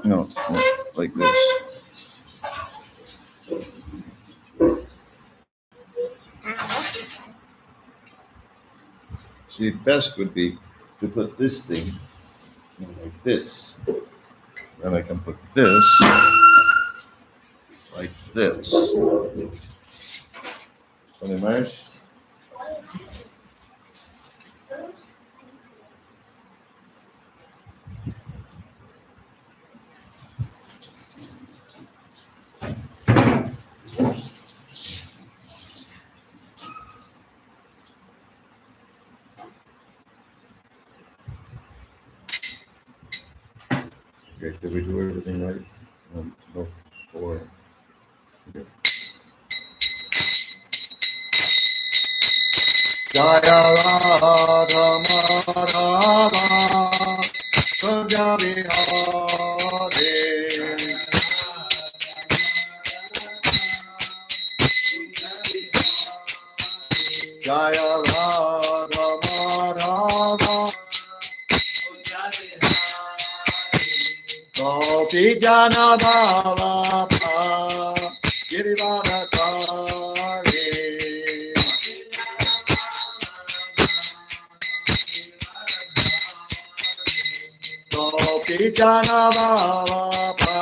No, like this. See, best would be to put this thing like this. Then I can put this like this. Funny mais? Okay, did we do everything right? No, 4. Okay. Jaya Radha Madhava Kunja Vihare Jaya Radha Madhava Gopi Jana Bhava Girivadakari Gopi Jana Bhava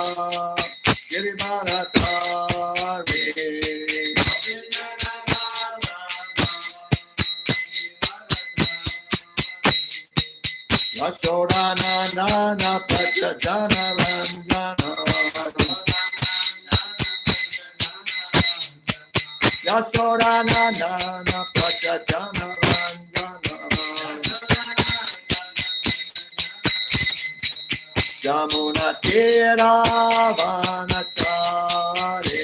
Girivadakari Yashodhana Nana Prachadana Ranjana Yashodhana Nana Prachadana Ranjana Jamuna Tera Vanachare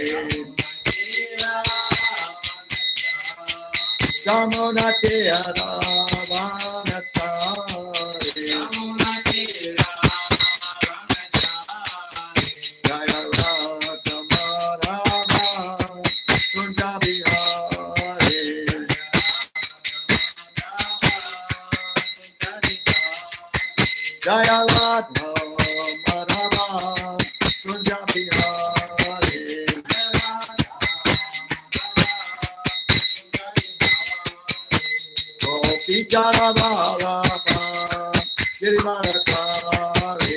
Jamuna Tera Jaya Radha Madhava Kunja Vihare Gopi Jana Bhava Girivadakari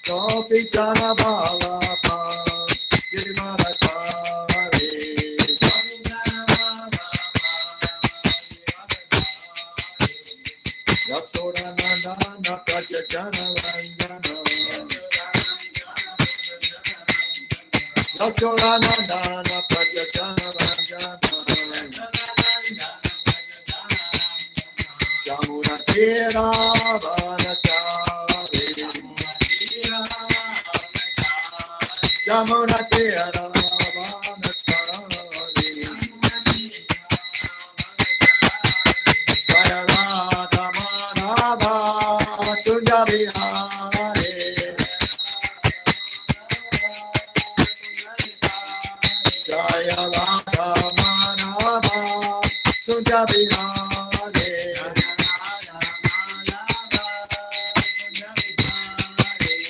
Gopi Jana Bhava Girivadakari Yashodhana Prachadana Ranjana Yashodhana Prachadana Ranjana Jamuna Tera Vanachari Jamuna Tera Vanachari Jaya Radha Madhava Kunja Vihare Jaya Radha Madhava Kunja Vihare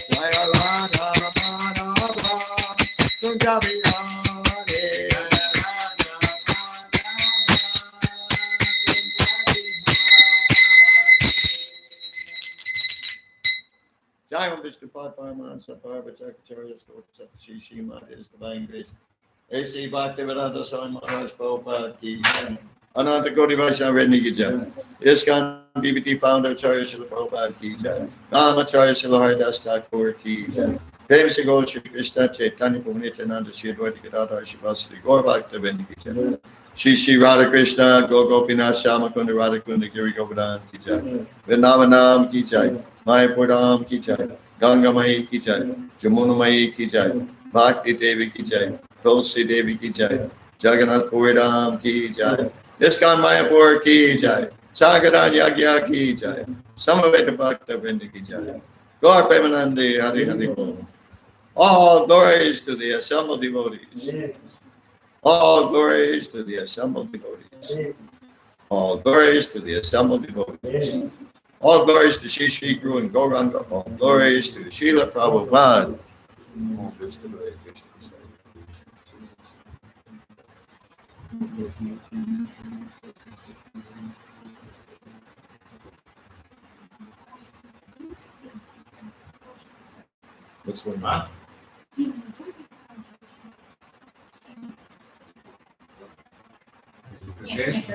Jaya Radha Madhava Kunja Vihare Jai Om Vishnu Pad Paraman Sapar Vachakacharya Sot Srimad is Divine Grace. A.C. Bhaktivedanta Swami Maharaj Prabhupada Ki Jai. Ananta Koti Vaishnava Ki Jai. ISKCON BBT Founder Acharya Srila Prabhupada Ki Jai. Ramacharya Srila Haridas Thakur Ki Jai. Prem se Gaur Shri Krishna Chaitanya Prabhu Nityananda Shri Advaita Gadadhar Shivasari Gaur Bhakta Vrinda Ki Jai. Shri Shri Radha Krishna Go Gopinath Shama Kunda Radha Kunda Giri Govardhan Ki Jai. Vrindavanam Ki Jai. Mayapur Dham Ki Jai. Ganga Mai Ki Jai. Jamuna Mai Ki Jai. Bhakti Devi Ki Jai. Tulsi Devi Ki Jai. Jagannath Puri Dham Ki Jai. Iskan Mayapur Ki Jai. Sagadan Yagya Ki Jai. Samaveta Bhakta Vrinda Ki Jai. Gaur Premanande Hari Hari Bol. All glories to the assembled devotees. All glories to the assembled devotees. All glories to the assembled devotees. All glories to Shri Shri Guru and Gauranga. All glories to Srila Prabhupada. What's going on? Okay.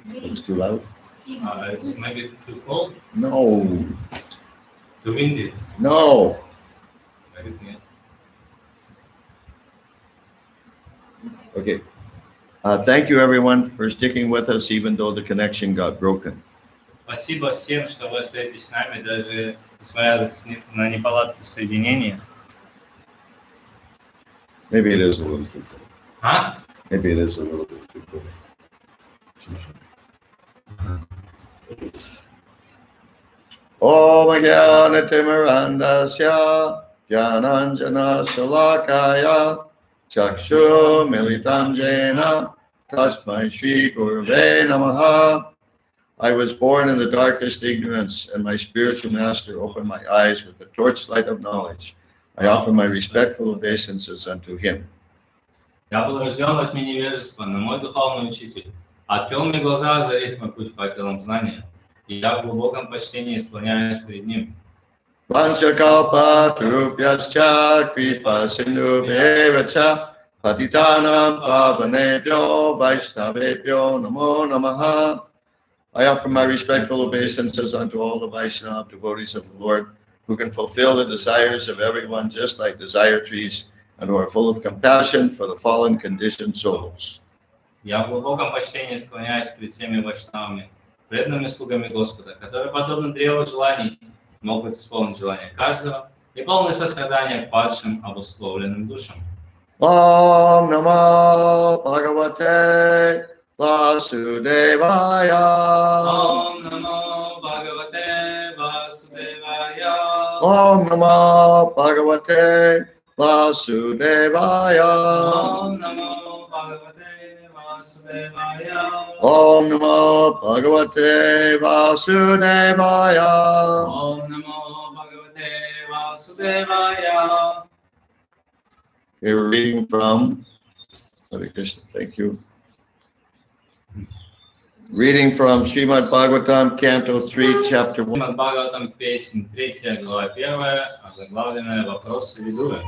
It's too loud? It's maybe too cold, No. too windy. No. Maybe. Okay. Thank you everyone for sticking with us even though the connection got broken. Спасибо всем, что вы остаетесь с нами, даже несмотря на неполадки в соединении. Maybe it is a little too cold. А? Maybe it is a little bit too cold. Om Jnana Timirandasya Jnananjana Shalakaya Chakshu Militam Jena Tasmai Shri Gurave Namaha. I was born in the darkest ignorance, and my spiritual master opened my eyes with the torchlight of knowledge. I offer my respectful obeisances unto him. Я был рожден во тьме невежества, но мой духовный учитель открыл мне глаза, озарив мой путь факелом знания, и я в глубоком почтении склоняюсь перед ним. Vanchakalpa Turupyascha Kripa Sindhubheva Patitanam Pavanebhyo Vaishnavebhyo Namo Namaha. I offer my respectful obeisances unto all the Vaishnava devotees of the Lord, who can fulfill the desires of everyone just like desire trees, and who are full of compassion for the fallen conditioned souls. Я в глубоком почтении склоняюсь перед всеми вайшнавами, преданными слугами Господа, которые, подобно древу желаний, могут исполнить желания каждого и полны сострадания к падшим, обусловленным душам. Om Namo Bhagavate Vasudevaya. Om Namo Bhagavate Vasudevaya. Om Namo Bhagavate Vasudevaya. Om Namo Bhagavate Vasudevaya. Om Namo Bhagavate Vasudevaya. Om Namo Bhagavate Vasudevaya. Okay, we're reading from Hare Krishna, thank you. Reading from Srimad Bhagavatam, Canto 3, Chapter 1. Srimad Bhagavatam, песнь 3, глава 1, озаглавленная «Вопросы Видуры».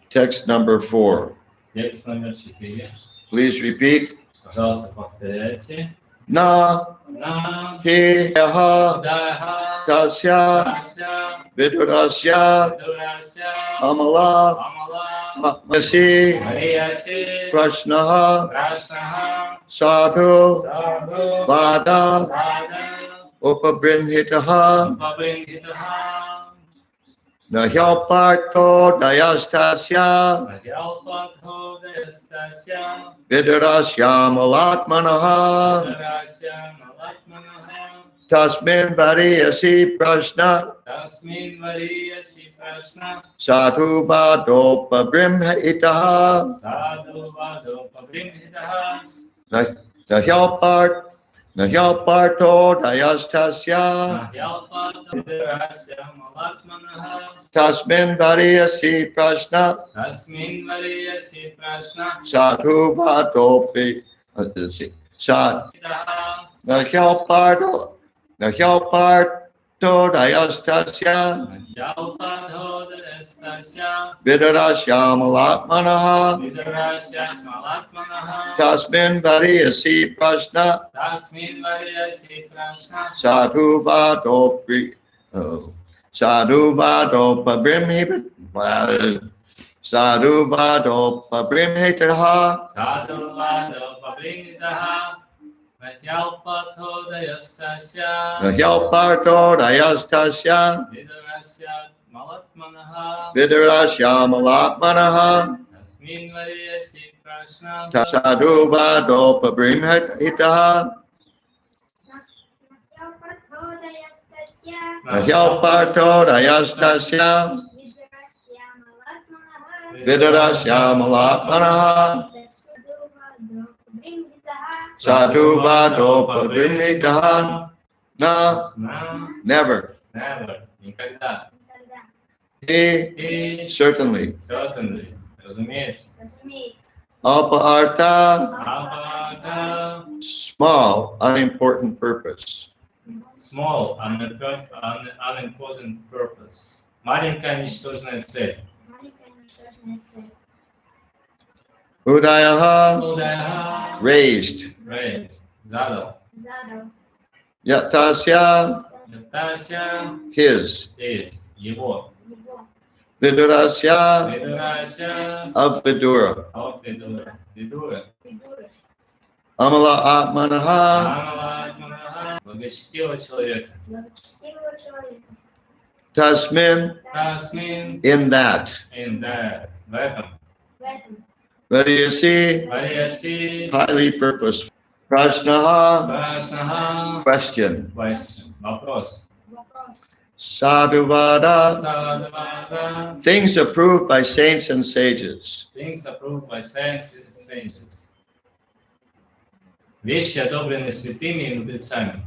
Text number 4. Текст номер 4. Please repeat. Пожалуйста, повторяйте. Na На hi yaha Даха tasya Тася vidurasya Видурася amala Амала masi Марияси prashnaha Крашнаха sadhu Садху vada Рада upabrinhitaha Пабрингитаха nahyalparto dayastasya Надялпадхо Дестася vidurasya malatmanaha Видурася Малатманаха tasmin variyasi prashna Тасмин Марияси Крашна sadhu vadopabrimhitaha Саду Ваду Пабрингитаха nahyalparto dayastasya Надялпадхо Дестася Малатманаха tasmin variyasi prashna Тасмин Марияси Крашна sadhu vadopi sad nahyalparto dayastasya Надялпадхо Дестася vidurasya malatmanaha Видурася Малатманаха tasmin variyasi prashna Тасмин Марияси Крашна sadhu vadopi Sadhuvadopa brimhitaha. Sadhuvadopa brimhitaha. Sadhuvado pabrinitaha. Nahyalpathodayastasya. Nahyalpartodayastasya. Vidurasya malatmanaha. Vidarasya malatmanaha. Tasmin variyasi prashnam. Sadhuvadopa brimhitaha. Nahyalpartodayastasya. Vidarasya malatmanaha. Sadhuvadopa brimhitaha. Na, Na, never. never, никогда. He, И, certainly. certainly, разумеется. Aparta, Апарата, small, unimportant purpose. small, unimportant purpose. Маленькая, ничтожная цель. Udayaha, Удаха, raised. raised, задал. Yatasya, Ястася, his. есть, его. Vidurasya, Видурася, of Vidura. видура. Видура. Amala atmanaha, Амала, благочестивого человека. tasmin, Тасмин, in that. in that, в этом. Varyasi, Варияси, highly purposeful. Prashnaha, Прашнаха, question. question, вопрос. Sadhuvada, Садвада, things approved by saints and sages. things approved by saints and sages. Вещи, одобренные святыми и мудрецами.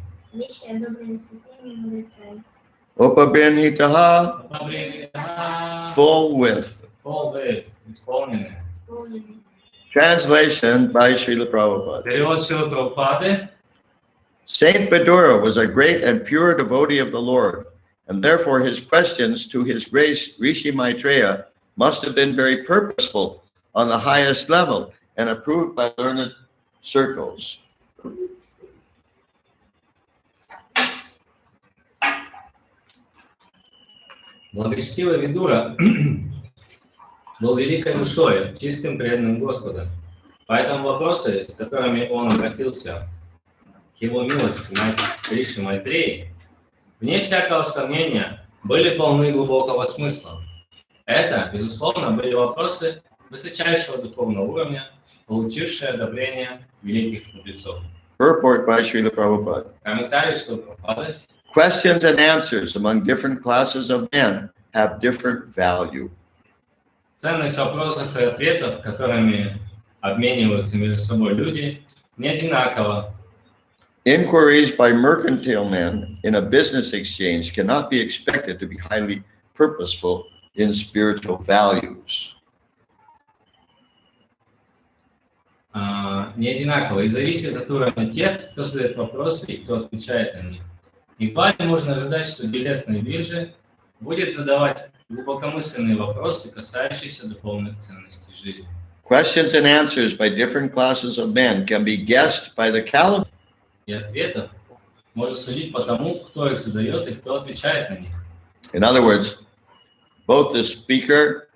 Upabrinhitaha, Одобренные, full with. full with, исполненные. Translation by Srila Prabhupada. Перевод Шрилы Прабхупады. Saint Vidura was a great and pure devotee of the Lord, and therefore his questions to his grace Rishi Maitreya must have been very purposeful on the highest level and approved by learned circles. Благочестивый Видура был великой душой, чистым преданным Господом. Поэтому вопросы, с которыми он обратился к его милости Риши Майтреи, вне всякого сомнения, были полны глубокого смысла. Это, безусловно, были вопросы высочайшего духовного уровня, получившие одобрение великих мудрецов. Purport by Srila Prabhupada. Комментарий Шрилы Прабхупады. Questions and answers among different classes of men have different value. Ценность вопросов и ответов, которыми обмениваются между собой люди, не одинакова. Inquiries by mercantile men in a business exchange cannot be expected to be highly purposeful in spiritual values. Не одинаково и зависит от уровня тех, кто задает вопросы и кто отвечает на них. Едва ли можно ожидать, что делец на бирже будет задавать глубокомысленные вопросы, касающиеся духовных ценностей жизни. Questions and answers by different classes of men can be guessed by the caliber И ответов можно судить по тому, кто их задает и кто отвечает на них. In other words, both the speaker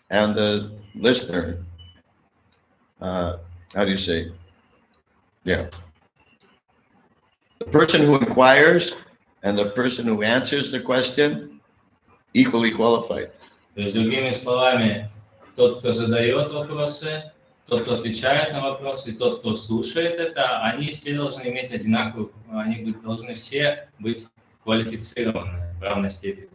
and the listener, how do you say? Yeah. The person who inquires and the person who answers the question equally qualified. То есть, другими словами, тот, кто задает вопросы, тот, кто отвечает на вопросы, и тот, кто слушает это, они все должны иметь одинаковую, они должны все быть квалифицированы в равной степени.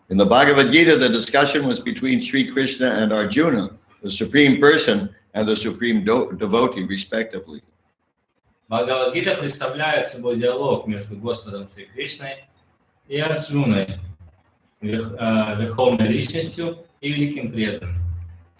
In the Bhagavad Gita, the discussion was between Sri Krishna and Arjuna, the supreme person and the supreme devotee, respectively. Бхагавад-гита представляет собой диалог между Господом Шри Кришной и Арджуной, верховной личностью и великим преданным.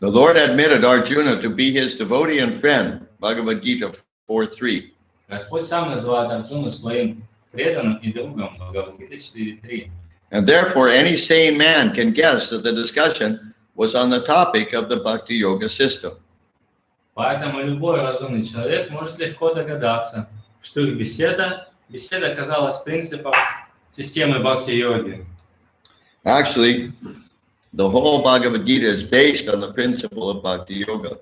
The Lord admitted Arjuna to be his devotee and friend, Bhagavad Gita 4:3. Господь сам называет Арджуну своим преданным и другом, Бхагавад-гита 4.3. And therefore, any sane man can guess that the discussion was on the topic of the Bhakti Yoga system. Поэтому любой разумный человек может легко догадаться, что их беседа казалась принципом системы бхакти-йоги. Actually, the whole Bhagavad Gita is based on the principle of Bhakti Yoga.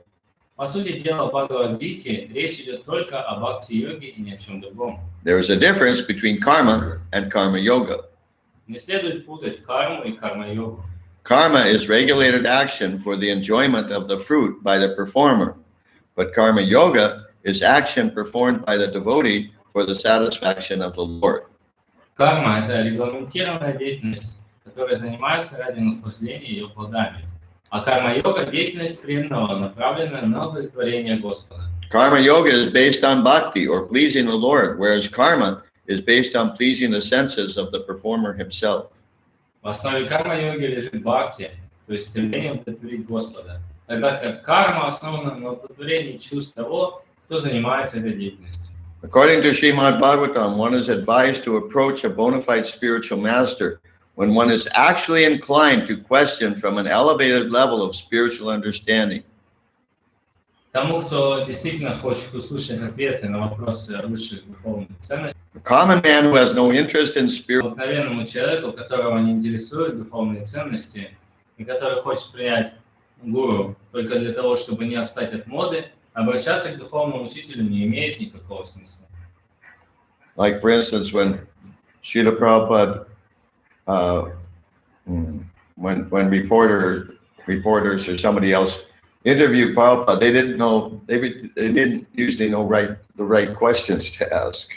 По сути дела, в Бхагавад-гите речь идет только о бхакти-йоге и ни о чем другом. There is a difference between karma and karma yoga. Не следует путать карму и карма-йогу. Karma is regulated action for the enjoyment of the fruit by the performer, but karma yoga is action performed by the devotee for the satisfaction of the Lord. Карма – это регламентированная деятельность, которая занимается ради наслаждения ее плодами. А карма-йога – деятельность преданного, направленная на удовлетворение Господа. Karma yoga is based on bhakti or pleasing the Lord, whereas karma is based on pleasing the senses of the performer himself. В основе карма-йоги лежит бхакти, то есть стремление удовлетворить Господа, тогда как карма основана на удовлетворении чувств того, кто занимается этой деятельностью. According to Srimad Bhagavatam, one is advised to approach a bona fide spiritual master when one is actually inclined to question from an elevated level of spiritual understanding. Тому, кто действительно хочет услышать ответы на вопросы высших духовных ценностей, A common man who has no interest in spirit обыкновенному человеку, которого не интересуют духовные ценности, и который хочет принять гуру только для того, чтобы не отстать от моды, обращаться к духовному учителю не имеет никакого смысла. like for instance, when Srila Prabhupada, when reporters or somebody else interviewed Prabhupada, they didn't usually know the right questions to ask.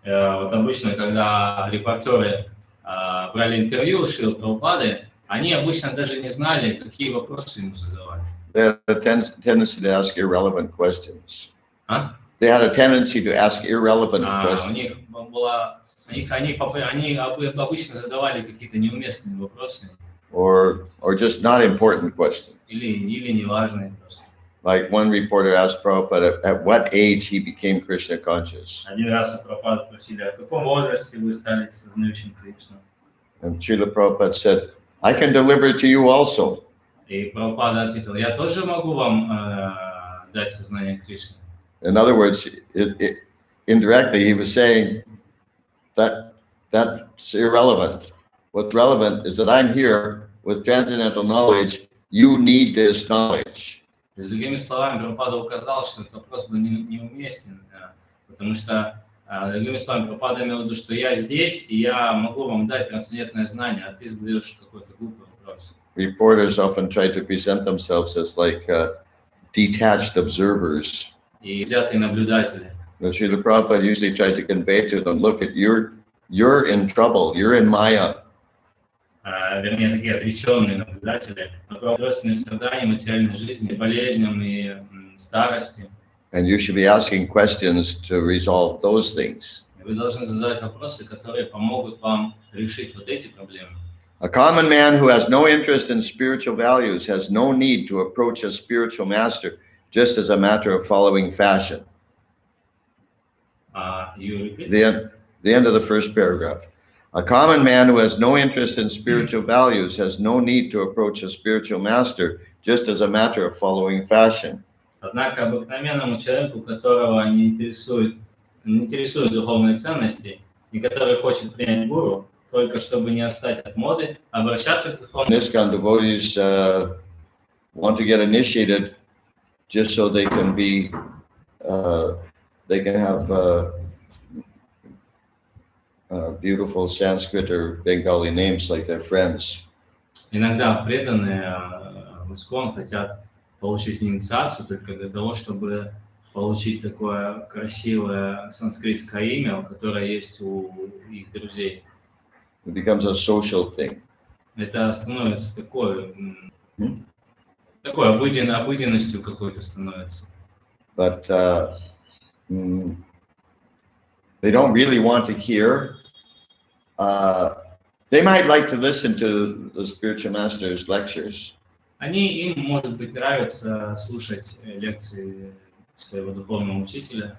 Вот обычно, когда репортеры брали интервью у Шрилы Прабхупады, они обычно даже не знали, какие вопросы ему задавать. They had a tendency to ask irrelevant questions. А? They had a tendency to ask irrelevant У questions. них была, они обычно задавали какие-то неуместные вопросы Or just not important questions. или неважные просто. Like one reporter asked Prabhupada at what age he became Krishna conscious. Один раз у Прабхупады спросили, в каком возрасте вы стали сознающим Кришну? And Srila Prabhupada said, I can deliver it to you also. И Прабхупада ответил, я тоже могу вам дать сознание Кришны. In other words, indirectly he was saying that's irrelevant. What's relevant is that I'm here with transcendental knowledge. You need this knowledge. То есть, другими словами, Прабхупада указал, что этот вопрос был неуместен, потому что, другими словами, Прабхупада имел в виду, что я здесь, и я могу вам дать трансцендентное знание, а ты задаешь какой-то глупый вопрос. Reporters often try to present themselves as like detached observers. И взятые наблюдатели. But Srila Prabhupada usually tried to convey to them, look, you're in trouble, you're in Maya. Вернее, такие отреченные наблюдатели, родственные страдания, материальной жизни, болезням и старости. And you should be asking questions to resolve those things. Вы должны задавать вопросы, которые помогут вам решить вот эти проблемы. A common man who has no interest in spiritual values has no need to approach a spiritual master just as a matter of following fashion. The end of the first paragraph. A common man who has no interest in spiritual values has no need to approach a spiritual master just as a matter of following fashion. Однако обыкновенному человеку, которого не интересуют духовные ценности, и который хочет принять гуру, только чтобы не отстать от моды, обращаться к духовному. Niskhan devotees want to get initiated just so they can have beautiful Sanskrit or Bengali names like their friends. Иногда преданные в Искон хотят получить инициацию только для того, чтобы получить такое красивое санскритское имя, которое есть у их друзей. It becomes a social thing. Это становится такой обыденностью какой-то становится. But they don't really want to hear. They might like to listen to the spiritual master's lectures. Им, может быть, нравится слушать лекции своего духовного учителя.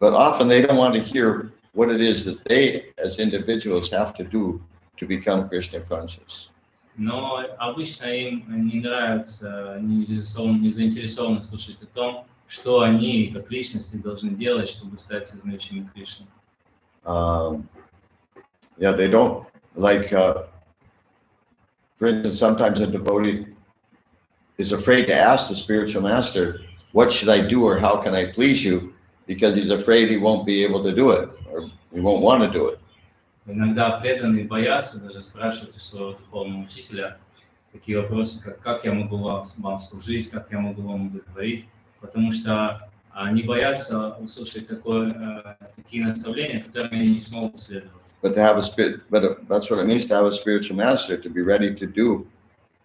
But often they don't want to hear what it is that they, as individuals, have to do to become Krishna conscious. Но обычно им не нравится, не заинтересованы слушать о том, что они, как личности, должны делать, чтобы стать сознающими Кришны. Yeah, they don't like. For instance, sometimes a devotee is afraid to ask the spiritual master, what should I do or how can I please you? Because he's afraid he won't be able to do it or he won't want to do it. Иногда преданные боятся даже спрашивать у своего духовного учителя такие вопросы, как я могу вам служить, как я могу вам удовлетворить, потому что они боятся услышать такие наставления, которыми они не смогут следовать. But that's what it means to have a spiritual master, to be ready to do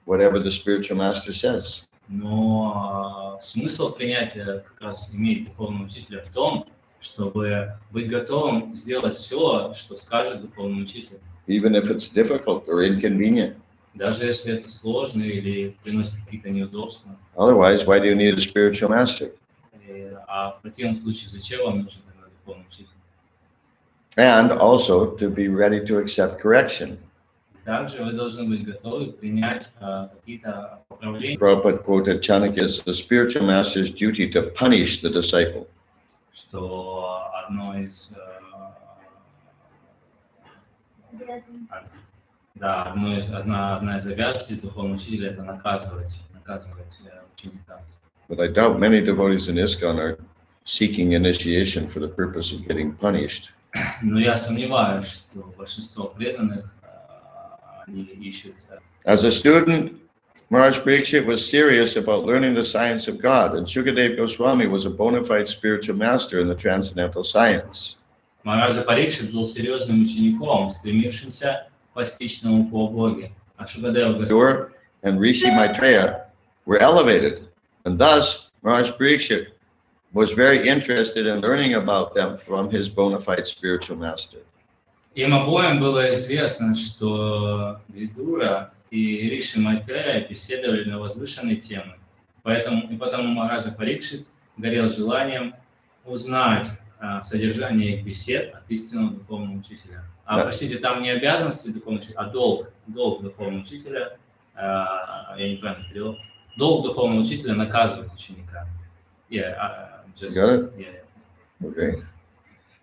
whatever the spiritual master says. Но смысл принятия как раз имеет духовного учителя в том, чтобы быть готовым сделать все, что скажет духовный учитель. Even if it's difficult or inconvenient. Даже если это сложно или приносит какие-то неудобства. Otherwise, why do you need a spiritual master? А в противном случае, зачем вам нужен тогда духовный учитель? And also to be ready to accept correction. Также вы должны быть готовы принять какие-то поправления. Prabhupada quoted Chanakya's, the spiritual master's duty to punish the disciple. Что одна из обязанностей духовного учителя это наказывать ученика. But I doubt many devotees in ISKCON are seeking initiation for the purpose of getting punished. Но я сомневаюсь, что большинство преданных они ищут. As a student, Maharaj Parikshit was serious about learning the science of God, and Shukadev Goswami was a bona fide spiritual master in the transcendental science. Махараджа Парикшит был серьезным учеником, стремившимся постичь науку о Боге. А Шукадева Госвами and Rishi Maitreya were elevated, and thus Maharaj Parikshit was very interested in learning about them from his bona fide spiritual master. Им обоим было известно, что Видура и Риши Майтрея беседовали на возвышенные темы. Потому Махараджа Парикшит горел желанием узнать содержание их бесед от истинного духовного учителя. Простите, там не обязанности духовного учителя, а долг духовного учителя, я неправильно перевел, долг духовного учителя наказывать ученика.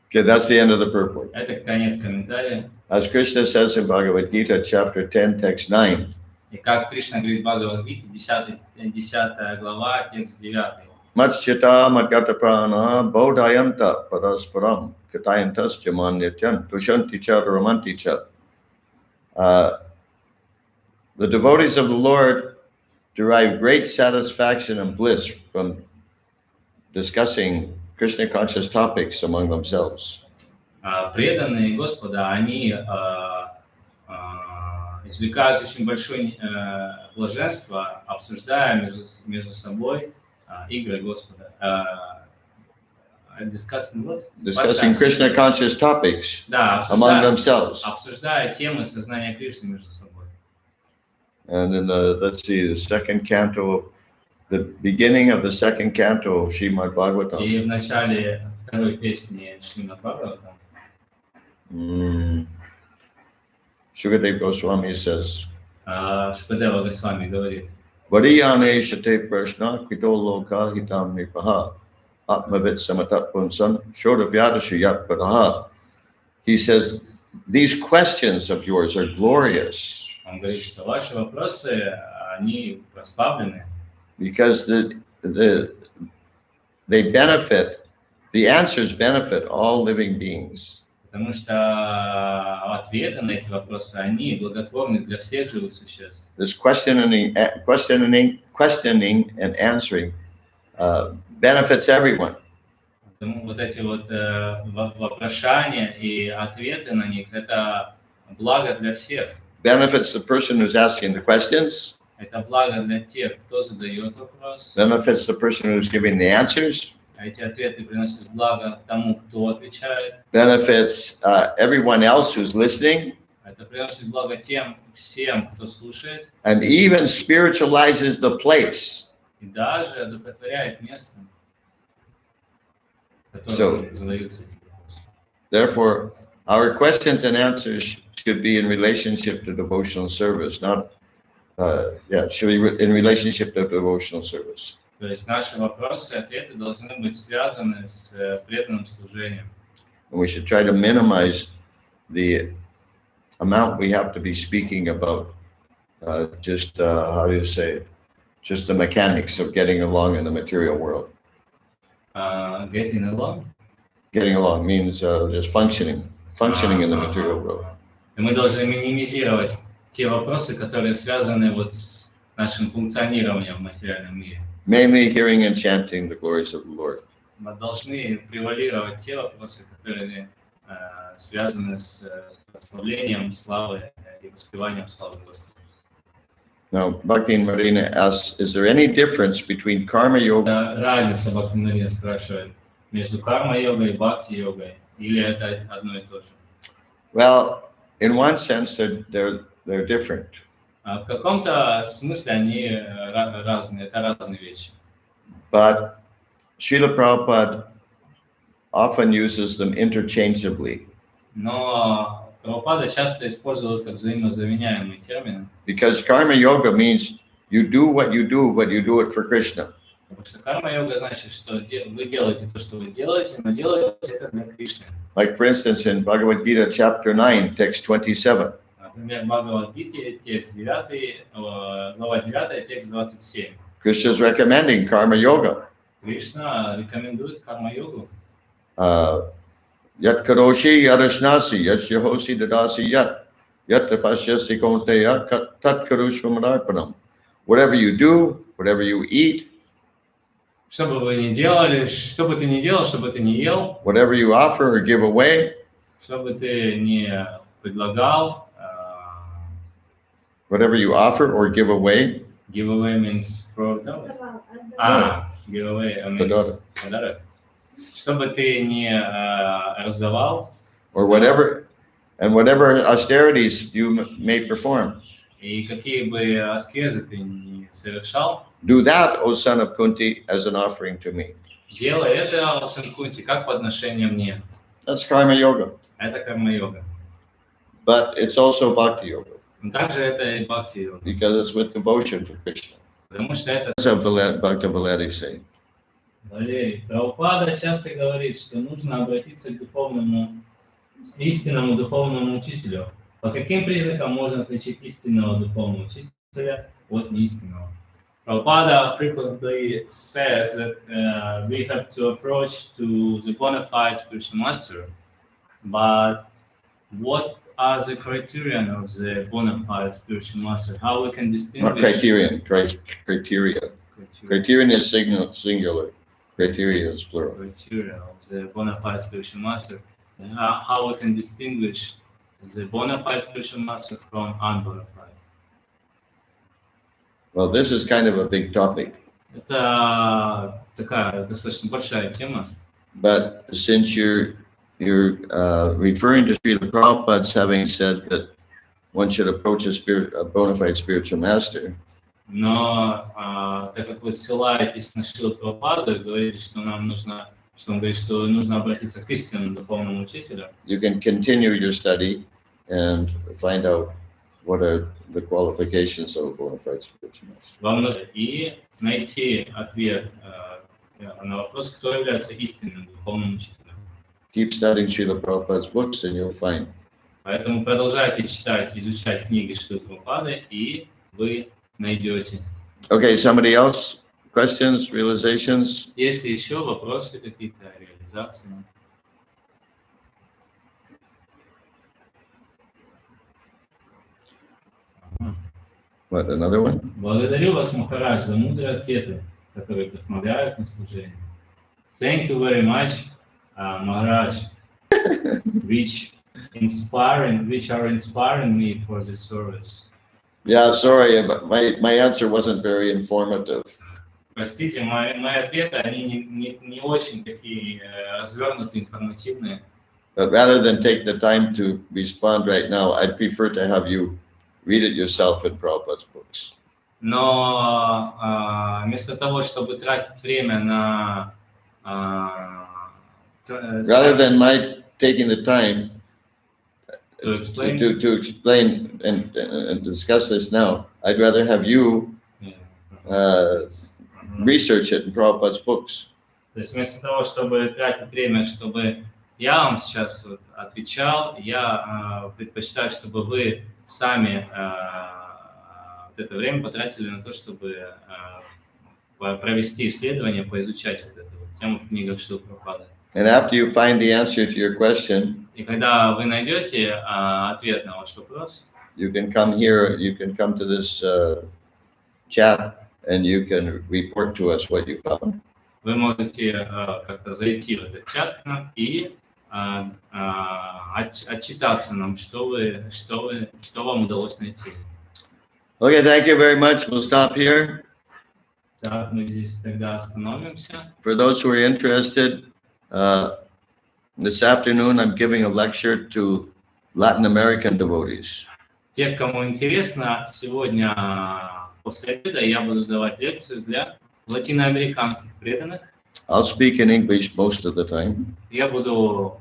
Okay, that's the end of the purport. Это конец комментария. As Krishna says in Bhagavad Gita, chapter 10, text 9. И как Кришна говорит в Бхагавад-гите, 10 глава, текст 9. Matchita Madgata Prana Bodhayanta Parasparam Katayantas Jamanyatyan Tushanti Cha Ramanti Cha. The devotees of the Lord derive great satisfaction and bliss from discussing Krishna conscious topics among themselves. Преданные Господа, они извлекают очень большое блаженство, обсуждая между собой игры Господа. Discussing Krishna conscious topics among themselves. Обсуждая темы сознания Кришны между собой. And in the second canto, the beginning of the second canto of Srimad Bhagavatam. И в начале второй песни Srimad Bhagavatam. Shukadev Goswami says. Шукадева Госвами говорит. Variyane shate prashna kito loka hitam nipaha atmavit samatat punsan shodavyadashayat padaha. He says, these questions of yours are glorious. Он говорит, что ваши вопросы, они прославлены. Because they benefit, the answers benefit all living beings. Потому что ответы на эти вопросы, они благотворны для всех живых существ. This questioning and answering benefits everyone. Поэтому вот эти вот вопрошания и ответы на них, это благо для всех. Benefits the person who's asking the questions. Это благо для тех, кто задает вопрос. Benefits the person who's giving the answers. Эти ответы приносят благо тому, кто отвечает. Benefits everyone else who's listening. Это приносит благо всем, кто слушает. And even spiritualizes the place. И даже одухотворяет место, которое задаются эти вопросы. Therefore, our questions and answers should be in relationship to devotional service, not should be in relationship to devotional service. То есть наши вопросы и ответы должны быть связаны с преданным служением. And we should try to minimize the amount we have to be speaking about how do you say it? Just the mechanics of getting along in the material world. Getting along. Getting along means just functioning in the material world. И мы должны минимизировать те вопросы, которые связаны вот с нашим функционированием в материальном мире. Mainly hearing and chanting the glories of the Lord. Мы должны превалировать те вопросы, которые связаны с прославлением славы и воспеванием славы Господа. Now, Bhakti Marina asks, is there any difference between karma yoga? Разница, Бхакти Марина спрашивает, между карма-йогой и бхакти-йогой, или это одно и то же? Well, in one sense, they're different. В каком-то смысле они разные, это разные вещи. But Srila Prabhupada often uses them interchangeably. Но Прабхупада часто использовал их как взаимозаменяемые термины. Because karma yoga means you do what you do, but you do it for Krishna. Потому что карма-йога значит, что вы делаете то, что вы делаете, но делаете это для Кришны. Like, for instance, in Bhagavad Gita, chapter 9, text 27. Например, в Бхагавад-гите, текст 9, глава 9, текст 27. Krishna is recommending karma yoga. Кришна рекомендует карма-йогу. Yat karoshi yarashnasi, yat yahosi dadasi yat, yat tapashyasi konteya, tat karushvamanarpanam. Whatever you do, whatever you eat, Что бы вы ни делали, что бы ты ни делал, что бы ты ни ел, whatever you offer or give away, что бы ты ни предлагал, whatever you offer or give away, giveaway means give away means подарок. Что бы ты ни раздавал, or whatever, and whatever austerities you may perform, и какие бы аскезы ты ни совершал, do that, O son of Kunti, as an offering to me. делай это, о сын Кунти, как по отношению мне. That's karma yoga. Это карма-йога. But it's also bhakti yoga, Но также это и бхакти-йога. because it's with devotion for Krishna. Потому что это... As Bhakta Valeri say. Валерий, Прабхупада часто говорит, что нужно обратиться к духовному, истинному духовному учителю. По каким признакам можно отличить истинного духовного учителя от неистинного? Prabhupada frequently says that we have to approach to the bona fide spiritual master, but what are the criterion of the bona fide spiritual master? How we can distinguish? Not criterion, criteria. Criterion is singular. Criteria is plural. Criteria of the bona fide spiritual master. And how we can distinguish the bona fide spiritual master from unbona fide? Well, this is kind of a big topic. Это такая достаточно большая тема. But since you're referring to Srila Prabhupada's having said that one should approach a bona fide spiritual master, Но так как вы ссылаетесь на Шрилу Прабхупаду и говорите, что нам нужно, что он говорит, что нужно обратиться к истинному духовному учителю, you can continue your study and find out what are the qualifications of a bona fide spiritual master. вам нужно и найти ответ на вопрос, кто является истинным духовным учителем. Keep studying Srila Prabhupada's books and you'll find. Поэтому продолжайте читать, изучать книги Шрилы Прабхупады, и вы найдете. Okay, somebody else? Questions, realizations? Есть ли еще вопросы какие-то, реализации? What, another one? Благодарю вас, Махарадж, за мудрые ответы, которые вдохновляют на служение. Thank you very much, Maharaj, which are inspiring me for this service. Yeah, sorry, but my answer wasn't very informative. Простите, мои ответы, они не очень такие развернутые, информативные. But rather than take the time to respond right now, I'd prefer to have you read it yourself in Prabhupada's books. Но вместо того, чтобы тратить время на... Rather than my taking the time to explain, to explain and discuss this now, I'd rather have you research it in Prabhupada's books. То есть вместо того, чтобы тратить время, чтобы я вам сейчас вот отвечал, я предпочитаю, чтобы вы сами вот это время потратили на то, чтобы провести исследования, поизучать вот эту вот тему в книгах Шрилы Прабхупады. And after you find the answer to your question, И когда вы найдете ответ на ваш вопрос, you can come here, you can come to this chat, and you can report to us what you found. вы можете как-то зайти в этот чат к нам и отчитаться нам, что вам удалось найти. Okay, thank you very much. We'll stop here. Так, мы здесь тогда остановимся. For those who are interested, this afternoon I'm giving a lecture to Latin American devotees. Те, кому интересно, сегодня после обеда я буду давать лекцию для латиноамериканских преданных. I'll speak in English most of the time, Я буду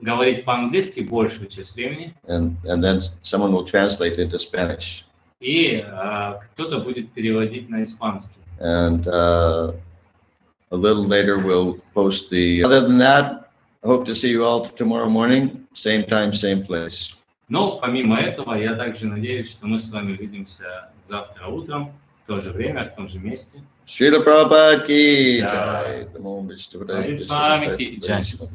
говорить по-английски большую часть времени, and then someone will translate into Spanish. и кто-то будет переводить на испанский. And a little later we'll post the. Other than that, I hope to see you all tomorrow morning, same time, same place. Но помимо этого, я также надеюсь, что мы с вами увидимся завтра утром, в то же время, в том же месте. Srila Prabhupada ki Jai. jai. Namo Vishnu Padaya С вами ки джай. Krishna.